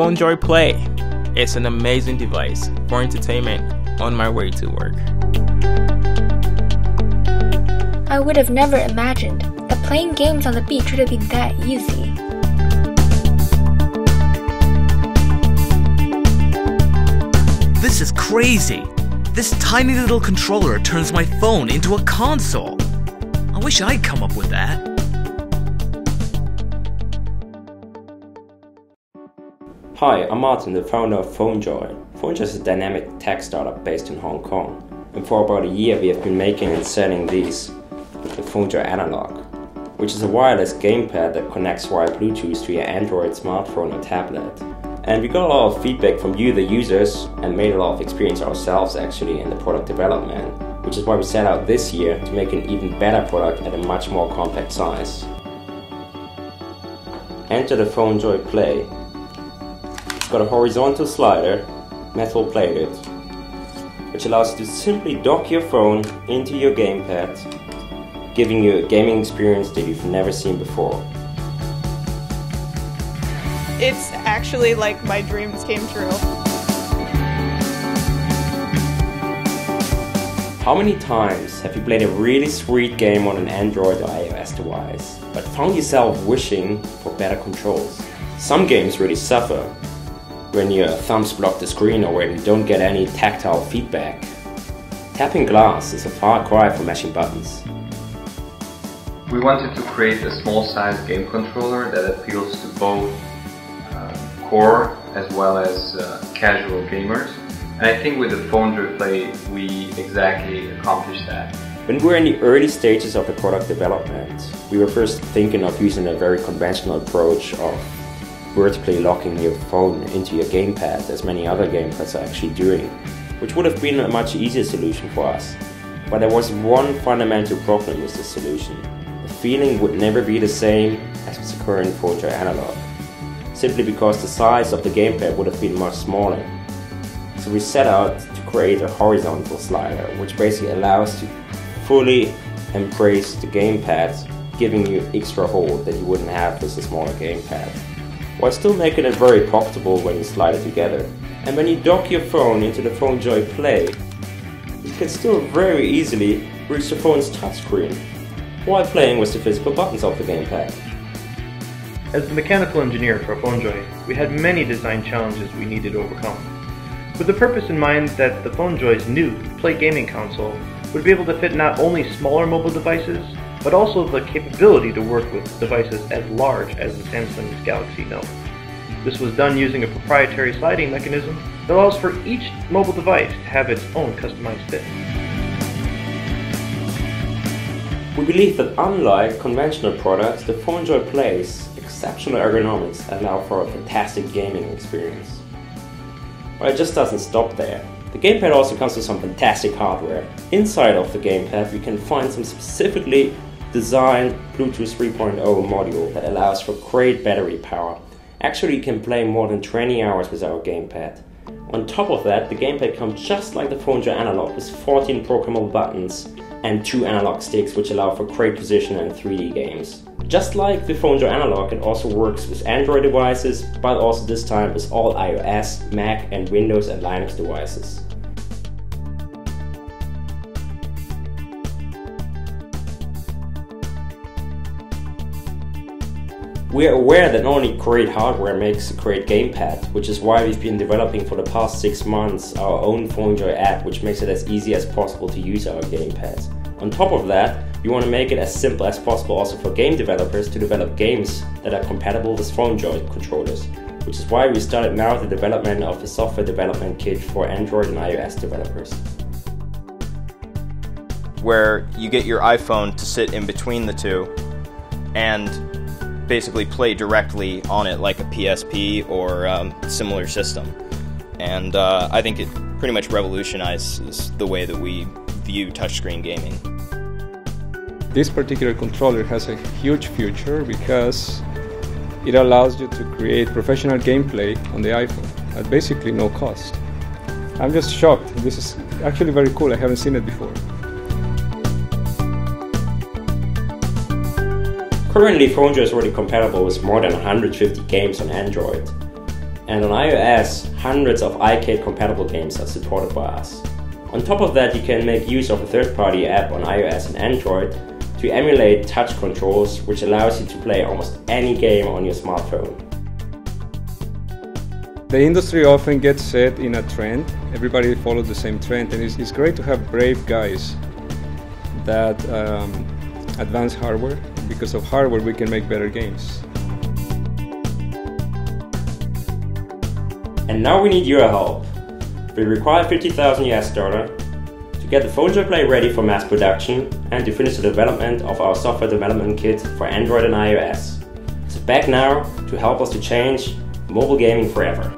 PhoneJoy Play. It's an amazing device for entertainment on my way to work. I would have never imagined that playing games on the beach would have been that easy. This is crazy! This tiny little controller turns my phone into a console! I wish I'd come up with that. Hi, I'm Martin, the founder of PhoneJoy. PhoneJoy is a dynamic tech startup based in Hong Kong. And for about a year we have been making and selling these, the PhoneJoy Analog, which is a wireless gamepad that connects via Bluetooth to your Android smartphone or tablet. And we got a lot of feedback from you, the users, and made a lot of experience ourselves actually in the product development, which is why we set out this year to make an even better product at a much more compact size. Enter the PhoneJoy Play. It's got a horizontal slider, metal plated, which allows you to simply dock your phone into your gamepad, giving you a gaming experience that you've never seen before. It's actually like my dreams came true. How many times have you played a really sweet game on an Android or iOS device, but found yourself wishing for better controls? Some games really suffer when your thumbs block the screen or when you don't get any tactile feedback. Tapping glass is a far cry from mashing buttons. We wanted to create a small-sized game controller that appeals to both core as well as casual gamers. And I think with the PhoneJoy Play we exactly accomplished that. When we were in the early stages of the product development, we were first thinking of using a very conventional approach of vertically locking your phone into your gamepad, as many other gamepads are actually doing, which would have been a much easier solution for us. But there was one fundamental problem with this solution. The feeling would never be the same as with the current PhoneJoy Analog, simply because the size of the gamepad would have been much smaller. So we set out to create a horizontal slider, which basically allows you to fully embrace the gamepad, giving you extra hold that you wouldn't have with a smaller gamepad, while still making it very pocketable when you slide it together. And when you dock your phone into the PhoneJoy Play, you can still very easily reach the phone's touchscreen while playing with the physical buttons of the gamepad. As the mechanical engineer for PhoneJoy, we had many design challenges we needed to overcome, with the purpose in mind that the PhoneJoy's new Play gaming console would be able to fit not only smaller mobile devices, but also the capability to work with devices as large as the Samsung's Galaxy Note. This was done using a proprietary sliding mechanism that allows for each mobile device to have its own customized fit. We believe that unlike conventional products, the PhoneJoy Play's exceptional ergonomics allow for a fantastic gaming experience. But it just doesn't stop there. The gamepad also comes with some fantastic hardware. Inside of the gamepad we can find some specifically designed Bluetooth 3.0 module that allows for great battery power. Actually you can play more than 20 hours with our gamepad. On top of that, the gamepad comes just like the PhoneJoy Analog with 14 programmable buttons and 2 analog sticks which allow for great position and 3D games. Just like the PhoneJoy Analog, it also works with Android devices, but also this time with all iOS, Mac and Windows and Linux devices. We are aware that not only great hardware makes a great gamepad, which is why we've been developing for the past 6 months our own PhoneJoy app, which makes it as easy as possible to use our gamepads. On top of that, we want to make it as simple as possible also for game developers to develop games that are compatible with PhoneJoy controllers, which is why we started now the development of a software development kit for Android and iOS developers. Where you get your iPhone to sit in between the two and basically play directly on it like a PSP or similar system. And I think it pretty much revolutionizes the way that we view touchscreen gaming. This particular controller has a huge future because it allows you to create professional gameplay on the iPhone at basically no cost. I'm just shocked. This is actually very cool. I haven't seen it before. Currently, PhoneJoy is already compatible with more than 150 games on Android. And on iOS, hundreds of iCade-compatible games are supported by us. On top of that, you can make use of a third-party app on iOS and Android to emulate touch controls, which allows you to play almost any game on your smartphone. The industry often gets set in a trend. Everybody follows the same trend, and it's great to have brave guys that advance hardware. Because of hardware, we can make better games. And now we need your help. We require $50,000 to get the PhoneJoy Play ready for mass production and to finish the development of our software development kit for Android and iOS. So back now to help us to change mobile gaming forever.